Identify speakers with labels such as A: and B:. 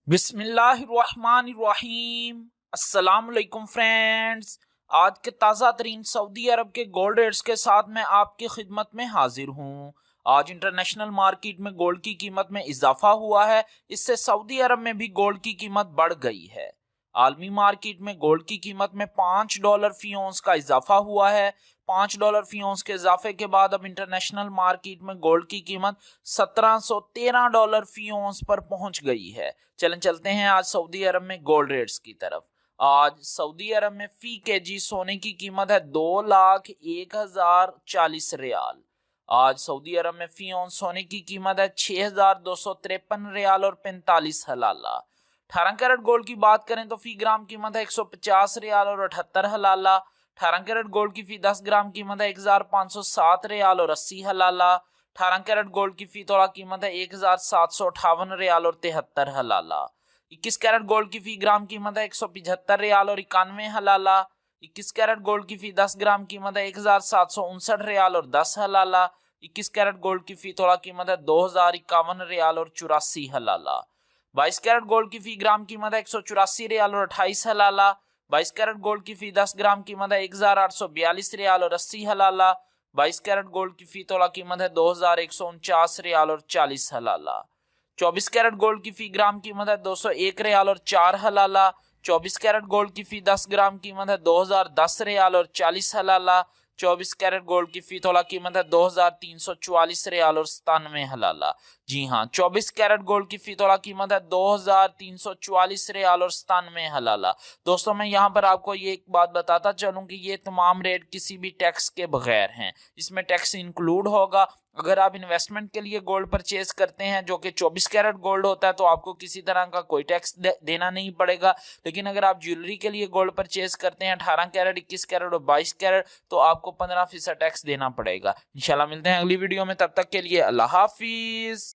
A: बिस्मिल्लाहिर्रहमानिर्रहीम। अस्सलाम वालेकुम फ्रेंड्स। आज के ताज़ा तरीन सऊदी अरब के गोल्ड रेट्स के साथ मैं आपकी खिदमत में हाजिर हूँ। आज इंटरनेशनल मार्केट में गोल्ड की कीमत में इजाफा हुआ है। इससे सऊदी अरब में भी गोल्ड की कीमत बढ़ गई है। आलमी मार्केट में गोल्ड की कीमत में $5 फी औंस का इजाफा हुआ है। $5 फी औंस के इजाफे के बाद अब इंटरनेशनल मार्केट में गोल्ड की कीमत $1713 फी औंस पर पहुंच गई है। चलते हैं आज सऊदी अरब में गोल्ड रेट्स की तरफ। आज सऊदी अरब में फी केजी सोने की कीमत है 2,01,040 रियाल। आज सऊदी अरब में फी औंस सोने की कीमत है 6,253 रियाल और 45 हलाला। 18 कैरेट गोल्ड की बात करें तो फी ग्राम कीमत है 150 रियाल और 78 हलाला। 18 कैरेट गोल्ड की फी 10 ग्राम कीमत है 1,507 रियाल और 80 हलाला। 18 कैरेट गोल्ड की फी तोला कीमत है 1,758 रियाल और 73 हलाला। 21 कैरेट गोल्ड की फी ग्राम कीमत है 175 रियाल और 91 हलाला। 21 कैरेट गोल्ड की फी 10 ग्राम कीमत है 1,759 रियाल और 10 हलाला। 21 कैरेट गोल्ड की फी तोला कीमत है 2,051 रियाल और 84 हलाला। 22 कैरेट गोल्ड की फी ग्राम कीमत है 184 रियाल और 28 हलाला। 22 कैरेट गोल्ड की फी 10 ग्राम कीमत है 1,842 रियाल और 80 हलाला। 22 कैरेट गोल्ड की फी तोला कीमत है 2,149 रियाल और 40 हलाला। 24 कैरेट गोल्ड की फी ग्राम कीमत है 201 रियाल और 4 हलाला। 24 कैरेट गोल्ड की फी 10 ग्राम कीमत है 2,010 रियाल और 40 हलाला। 24 कैरेट गोल्ड की फी तोला कीमत है 2,344 रियाल और 97 हलाला। जी हाँ, 24 कैरेट गोल्ड की फी तोला कीमत है 2,344 रियाल और 97 हलाला। दोस्तों, मैं यहाँ पर आपको ये एक बात बताता चलूँ कि ये तमाम रेट किसी भी टैक्स के बगैर हैं। इसमें टैक्स इंक्लूड होगा। अगर आप इन्वेस्टमेंट के लिए गोल्ड परचेज करते हैं जो कि 24 कैरेट गोल्ड होता है तो आपको किसी तरह का कोई टैक्स देना नहीं पड़ेगा। लेकिन अगर आप ज्वेलरी के लिए गोल्ड परचेज करते हैं 18 कैरेट, 21 कैरेट और 22 कैरेट तो आपको 15% टैक्स देना पड़ेगा। इंशाल्लाह मिलते हैं अगली वीडियो में, तब तक के लिए अल्लाह हाफिज।